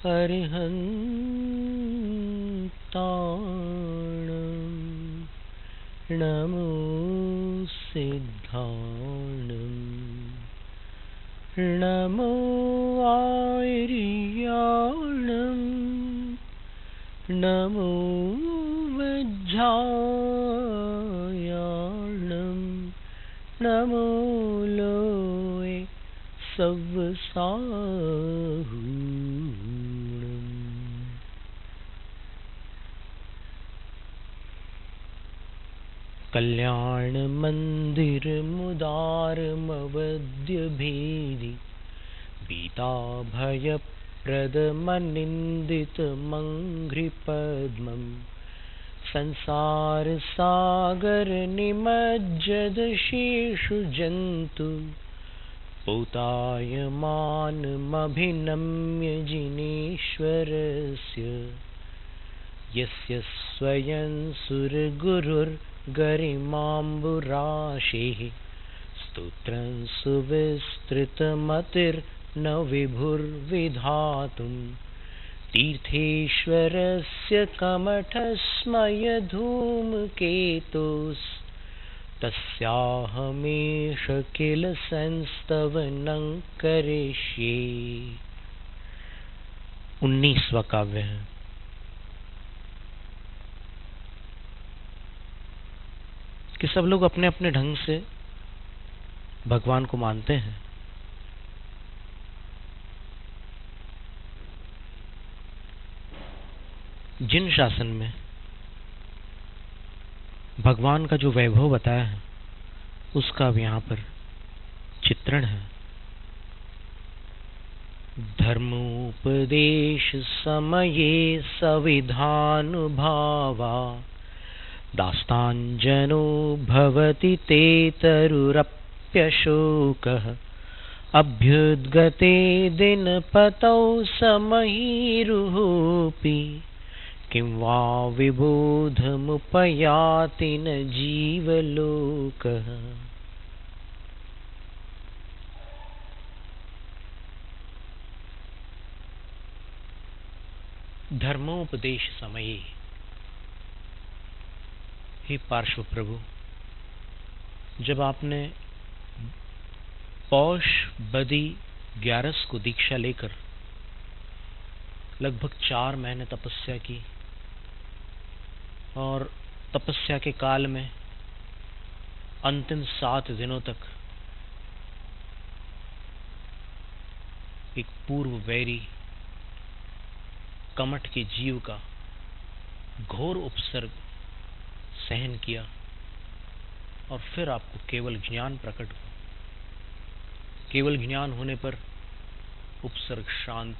अरिहन्ताणं नमो सिद्धाणं नमो आर्याणं नमो वज्रायाणं नमो लोये सव्वसाहूणम्। कल्याणमन्दिरमुदारमवद्यभेदि भीताभयप्रदमनिन्दितमङ्घ्रिपद्मं संसारसागरनिमज्जदशेषु जन्तु पूतायमानमभिनम्य जिनेश्वरस्य यस्य स्वयं सुरगुरुर्गरिमाम्बुराशिः स्तोत्रं सुविस्तृतमतिर्न विभुर्विधातुं तीर्थेश्वरस्य कमठस्मयधूमकेतुस्तस्याहमेष किल संस्तवनं करिष्ये। 19वां काव्य है। कि सब लोग अपने अपने ढंग से भगवान को मानते हैं। जिन शासन में भगवान का जो वैभव बताया है उसका अब यहाँ पर चित्रण है। धर्मोपदेश समये सविधानुभावा दास्ताञ्जनो भवति ते तरुरप्यशोकः अभ्युद्गते दिनपतौ समहीरुहोऽपि किं वा विबोधमुपयाति न जीवलोकः। धर्मोपदेश समये, हे पार्श्व प्रभु, जब आपने पौष बदी 11 को दीक्षा लेकर लगभग 4 महीने तपस्या की और तपस्या के काल में अंतिम 7 दिनों तक एक पूर्व वैरी कमठ के जीव का घोर उपसर्ग सहन किया और फिर आपको केवल ज्ञान प्रकट हुआ। केवल ज्ञान होने पर उपसर्ग शांत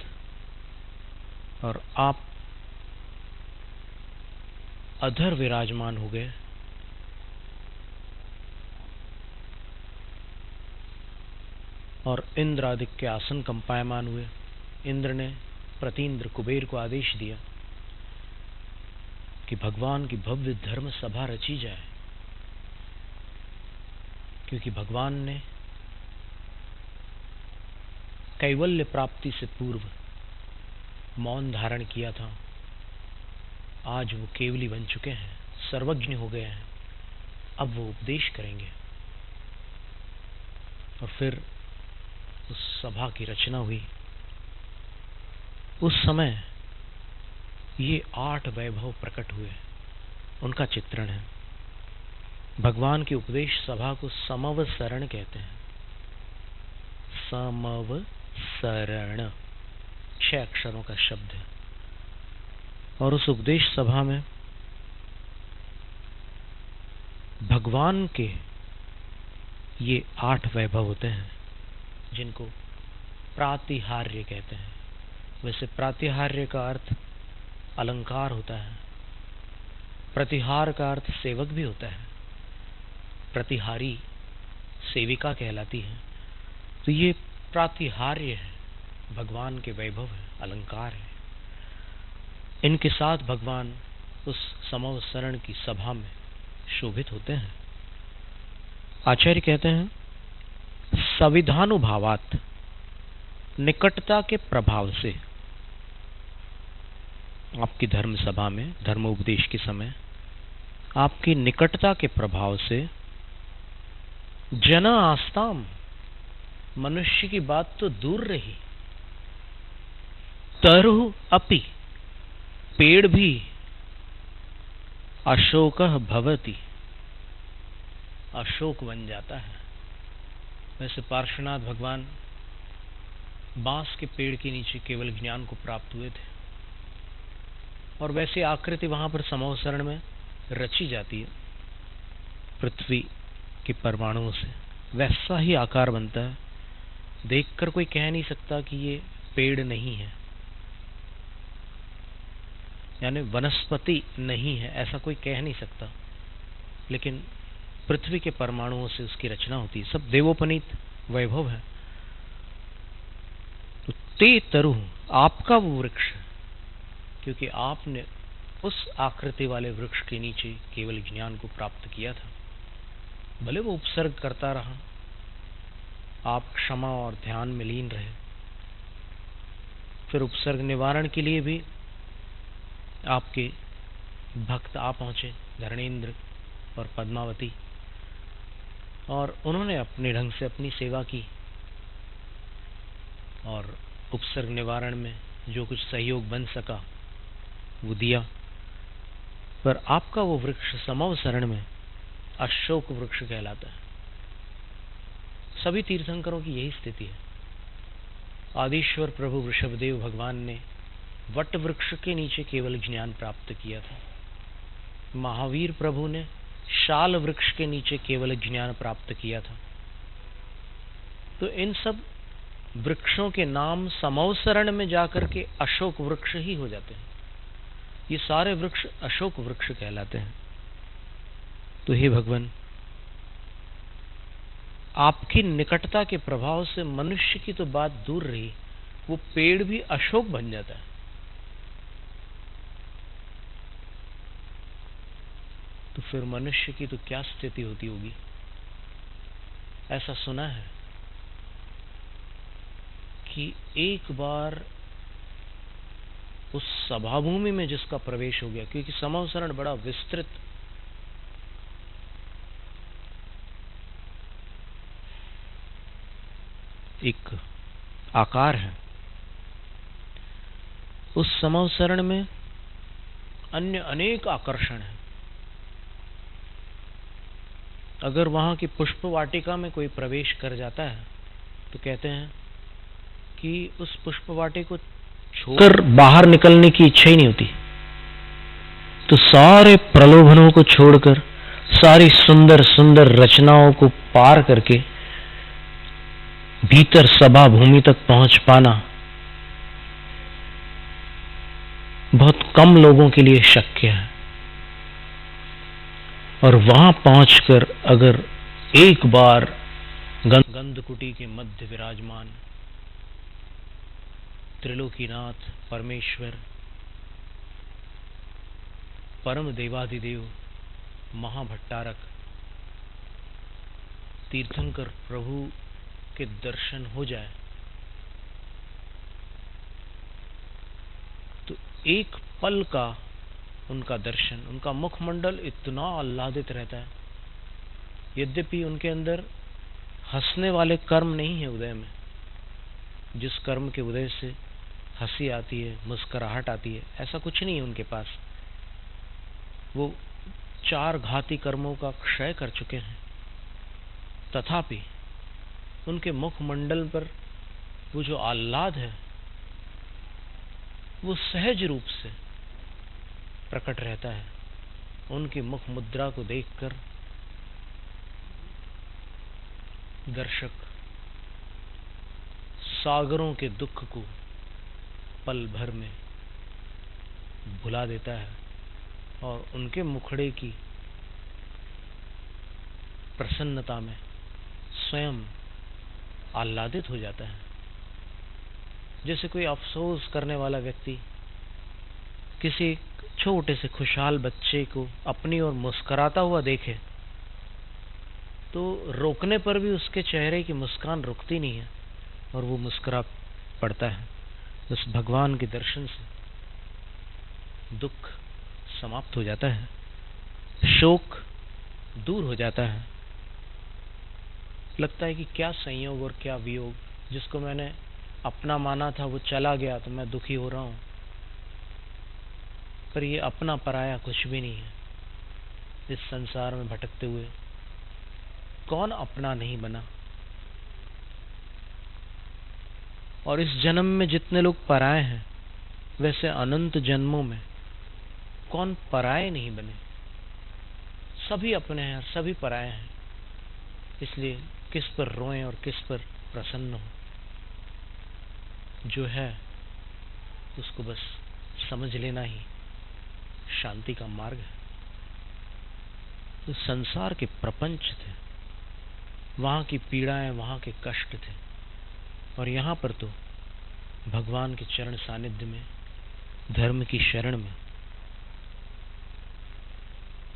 और आप अधर विराजमान हो गए। और इंद्र आदि के आसन कंपायमान हुए। इंद्र ने प्रतीन्द्र कुबेर को आदेश दिया कि भगवान की भव्य धर्म सभा रची जाए, क्योंकि भगवान ने कैवल्य प्राप्ति से पूर्व मौन धारण किया था। आज वो केवली बन चुके हैं, सर्वज्ञ हो गए हैं। अब वो उपदेश करेंगे। और फिर उस सभा की रचना हुई। उस समय ये 8 वैभव प्रकट हुए, उनका चित्रण है। भगवान की उपदेश सभा को समवसरण कहते हैं। समवसरण 6 अक्षरों का शब्द है। और उस उपदेश सभा में भगवान के ये 8 वैभव होते हैं, जिनको प्रातिहार्य कहते हैं। वैसे प्रातिहार्य का अर्थ अलंकार होता है, प्रतिहार का अर्थ सेवक भी होता है, प्रतिहारी सेविका कहलाती है। तो ये प्रातिहार्य है, भगवान के वैभव है, अलंकार है। इनके साथ भगवान उस समवसरण की सभा में शोभित होते हैं। आचार्य कहते हैं, संविधानुभावात, निकटता के प्रभाव से आपकी धर्म सभा में धर्मोपदेश के समय आपकी निकटता के प्रभाव से जना आस्ताम, मनुष्य की बात तो दूर रही, तरु अपि, पेड़ भी अशोकः भवति, अशोक बन जाता है। वैसे पार्श्वनाथ भगवान बांस के पेड़ के नीचे केवल ज्ञान को प्राप्त हुए थे, और वैसे आकृति वहां पर समवसरण में रची जाती है पृथ्वी के परमाणुओं से, वैसा ही आकार बनता है। देखकर कोई कह नहीं सकता कि ये पेड़ नहीं है, यानी वनस्पति नहीं है, ऐसा कोई कह नहीं सकता। लेकिन पृथ्वी के परमाणुओं से उसकी रचना होती है, सब देवोपनीत वैभव है। तो ते तरु, आपका वो वृक्ष, क्योंकि आपने उस आकृति वाले वृक्ष के नीचे केवल ज्ञान को प्राप्त किया था। भले वो उपसर्ग करता रहा, आप क्षमा और ध्यान में लीन रहे, फिर उपसर्ग निवारण के लिए भी आपके भक्त आ पहुंचे, धरणेन्द्र और पद्मावती, और उन्होंने अपने ढंग से अपनी सेवा की और उपसर्ग निवारण में जो कुछ सहयोग बन सका वो दिया। पर आपका वो वृक्ष समवसरण में अशोक वृक्ष कहलाता है। सभी तीर्थंकरों की यही स्थिति है। आदिश्वर प्रभु वृषभदेव भगवान ने वट वृक्ष के नीचे केवल ज्ञान प्राप्त किया था। महावीर प्रभु ने शाल वृक्ष के नीचे केवल ज्ञान प्राप्त किया था। तो इन सब वृक्षों के नाम समवसरण में जाकर के अशोक वृक्ष ही हो जाते हैं। ये सारे वृक्ष अशोक वृक्ष कहलाते हैं। तो हे भगवान, आपकी निकटता के प्रभाव से मनुष्य की तो बात दूर रही, वो पेड़ भी अशोक बन जाता है। तो फिर मनुष्य की तो क्या स्थिति होती होगी। ऐसा सुना है कि एक बार उस सभाभूमि में जिसका प्रवेश हो गया, क्योंकि समवसरण बड़ा विस्तृत एक आकार है, उस समवसरण में अन्य अनेक आकर्षण हैं। अगर वहां की पुष्प वाटिका में कोई प्रवेश कर जाता है तो कहते हैं कि उस पुष्प वाटिका को छोड़कर बाहर निकलने की इच्छा ही नहीं होती। तो सारे प्रलोभनों को छोड़कर, सारी सुंदर सुंदर रचनाओं को पार करके भीतर सभा भूमि तक पहुंच पाना बहुत कम लोगों के लिए शक्य है। और वहां पहुंचकर अगर एक बार गंधकुटी के मध्य विराजमान त्रिलोकीनाथ परमेश्वर, परम देवाधिदेव, महाभट्टारक, तीर्थंकर प्रभु के दर्शन हो जाए तो एक पल का उनका दर्शन, उनका मुखमंडल इतना आह्लादित रहता है। यद्यपि उनके अंदर हंसने वाले कर्म नहीं है उदय में, जिस कर्म के उदय से हंसी आती है, मुस्कुराहट आती है, ऐसा कुछ नहीं है उनके पास। वो 4 घाती कर्मों का क्षय कर चुके हैं, तथापि उनके मुखमंडल पर वो जो आह्लाद है वो सहज रूप से प्रकट रहता है। उनकी मुख मुद्रा को देखकर दर्शक सागरों के दुख को पल भर में भुला देता है और उनके मुखड़े की प्रसन्नता में स्वयं आह्लादित हो जाता है। जैसे कोई अफसोस करने वाला व्यक्ति किसी छोटे से खुशहाल बच्चे को अपनी ओर मुस्कुराता हुआ देखे तो रोकने पर भी उसके चेहरे की मुस्कान रुकती नहीं है और वो मुस्कुरा पड़ता है उस भगवान के दर्शन से। दुख समाप्त हो जाता है, शोक दूर हो जाता है। लगता है कि क्या संयोग और क्या वियोग, जिसको मैंने अपना माना था वो चला गया तो मैं दुखी हो रहा हूं। पर ये अपना पराया कुछ भी नहीं है। इस संसार में भटकते हुए कौन अपना नहीं बना। और इस जन्म में जितने लोग पराए हैं, वैसे अनंत जन्मों में कौन पराए नहीं बने। सभी अपने हैं, सभी पराए हैं। इसलिए किस पर रोएं और किस पर प्रसन्न हो। जो है उसको बस समझ लेना ही शांति का मार्ग है। तो संसार के प्रपंच थे, वहां की पीड़ाएं, वहां के कष्ट थे, और यहां पर तो भगवान के चरण सानिध्य में, धर्म की शरण में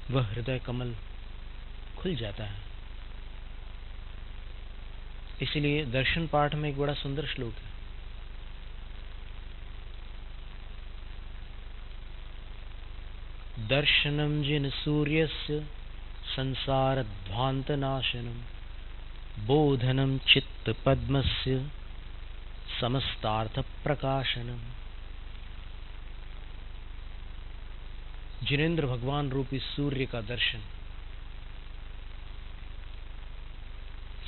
वह हृदय कमल खुल जाता है। इसीलिए दर्शन पाठ में एक बड़ा सुंदर श्लोक है। दर्शनम जिन सूर्यस्य संसार ध्वांत नाशनम, बोधनम चित्त पद्मस्य समस्तार्थ प्रकाशनम। जिनेंद्र भगवान रूपी सूर्य का दर्शन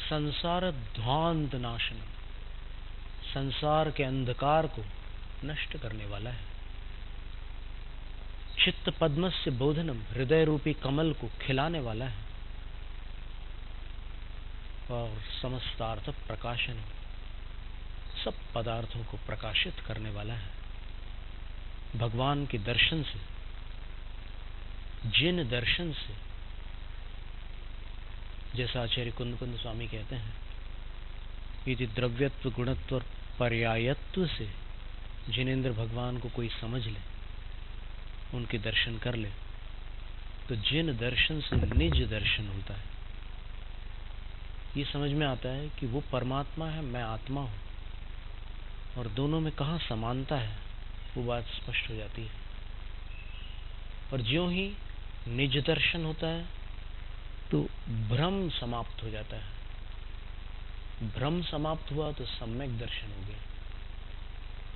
संसार ध्वांत नाशनम, संसार के अंधकार को नष्ट करने वाला है। चित्त पद्मस्य बोधनम, हृदय रूपी कमल को खिलाने वाला है। और समस्तार्थ प्रकाशनम, सब पदार्थों को प्रकाशित करने वाला है। भगवान के दर्शन से, जिन दर्शन से, जैसा आचार्य कुंद कुंद स्वामी कहते हैं, यदि द्रव्यत्व गुणत्व और पर्यायत्व से जिनेंद्र भगवान को कोई समझ ले, उनके दर्शन कर ले, तो जिन दर्शन से निज दर्शन होता है। ये समझ में आता है कि वो परमात्मा है, मैं आत्मा हूं, और दोनों में कहाँ समानता है, वो बात स्पष्ट हो जाती है। और ज्यों ही निज दर्शन होता है तो भ्रम समाप्त हो जाता है। भ्रम समाप्त हुआ तो सम्यक दर्शन हो गया,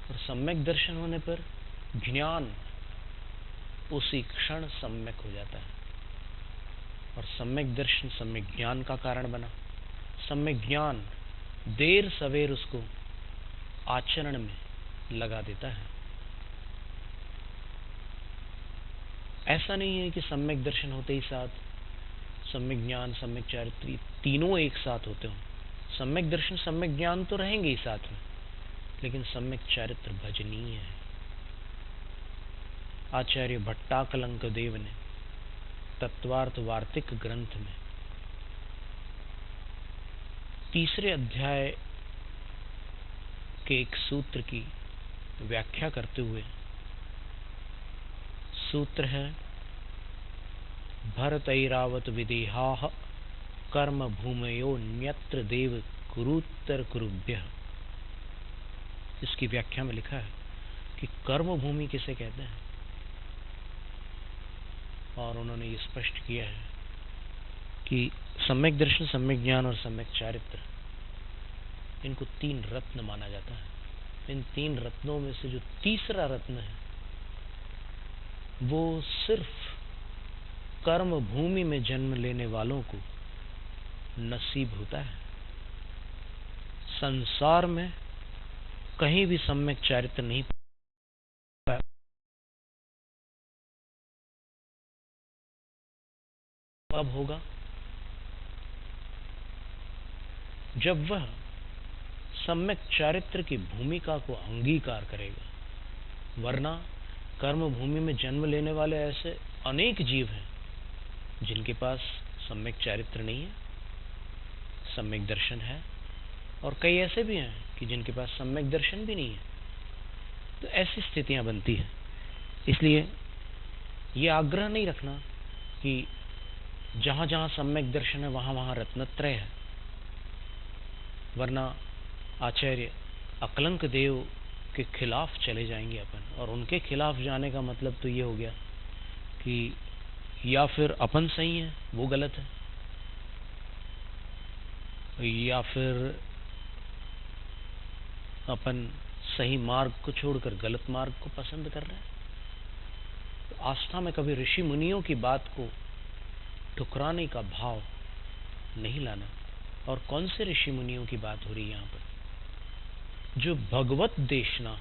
और सम्यक दर्शन होने पर ज्ञान उसी क्षण सम्यक हो जाता है। और सम्यक दर्शन सम्यक ज्ञान का कारण बना। सम्यक ज्ञान देर सवेर उसको आचरण में लगा देता है। ऐसा नहीं है कि सम्यक दर्शन होते ही साथ सम्यक ज्ञान, सम्यक चारित्र तीनों एक साथ होते हों। सम्यक दर्शन, सम्यक ज्ञान तो रहेंगे ही साथ में, लेकिन सम्यक चारित्र भजनीय है। आचार्य भट्टाकलंक देव ने तत्वार्थ वार्तिक ग्रंथ में 3 अध्याय के एक सूत्र की व्याख्या करते हुए, सूत्र है भरतैरावत विदेहाः कर्म भूमयो न्यत्र देव कुरुत्तर कुरुभ्यः। इसकी व्याख्या में लिखा है कि कर्म भूमि किसे कहते हैं, और उन्होंने ये स्पष्ट किया है कि सम्यक दर्शन, सम्यक ज्ञान और सम्यक चारित्र, इनको 3 रत्न माना जाता है। इन 3 रत्नों में से जो तीसरा रत्न है वो सिर्फ कर्म भूमि में जन्म लेने वालों को नसीब होता है। संसार में कहीं भी सम्यक चारित्र नहीं पाया। अब होगा जब वह सम्यक चारित्र की भूमिका को अंगीकार करेगा। वरना कर्म भूमि में जन्म लेने वाले ऐसे अनेक जीव हैं जिनके पास सम्यक चारित्र नहीं है, सम्यक दर्शन है, और कई ऐसे भी हैं कि जिनके पास सम्यक दर्शन भी नहीं है। तो ऐसी स्थितियां बनती हैं। इसलिए ये आग्रह नहीं रखना कि जहां जहां सम्यक दर्शन है वहां वहां रत्नत्रय है। वरना आचार्य अकलंक देव के खिलाफ चले जाएंगे अपन, और उनके खिलाफ जाने का मतलब तो ये हो गया कि या फिर अपन सही है वो गलत है, या फिर अपन सही मार्ग को छोड़कर गलत मार्ग को पसंद कर रहे हैं। तो आस्था में कभी ऋषि मुनियों की बात को ठुकराने का भाव नहीं लाना। और कौन से ऋषि मुनियों की बात हो रही है यहाँ पर? जो भगवत देशना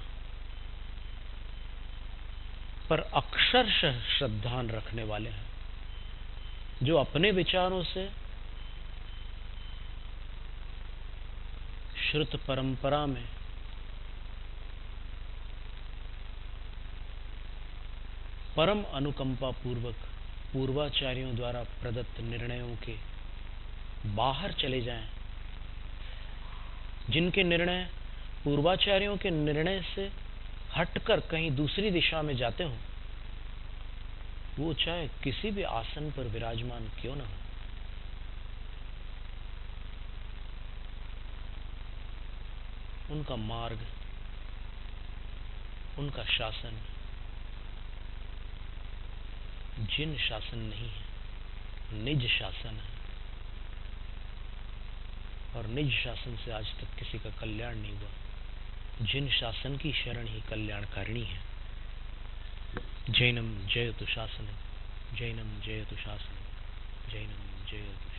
पर अक्षरशः श्रद्धा रखने वाले हैं, जो अपने विचारों से श्रुत परंपरा में परम अनुकंपा पूर्वक पूर्वाचार्यों द्वारा प्रदत्त निर्णयों के बाहर चले जाएं, जिनके निर्णय पूर्वाचार्यों के निर्णय से हटकर कहीं दूसरी दिशा में जाते हो, वो चाहे किसी भी आसन पर विराजमान क्यों ना हो, उनका मार्ग, उनका शासन जिन शासन नहीं है, निज शासन है। और निज शासन से आज तक किसी का कल्याण नहीं हुआ। जिन शासन की शरण ही कल्याणकारिणी है। जैनम जयतु शासनम, जैनम जयतु शासनम, जैनम जयतु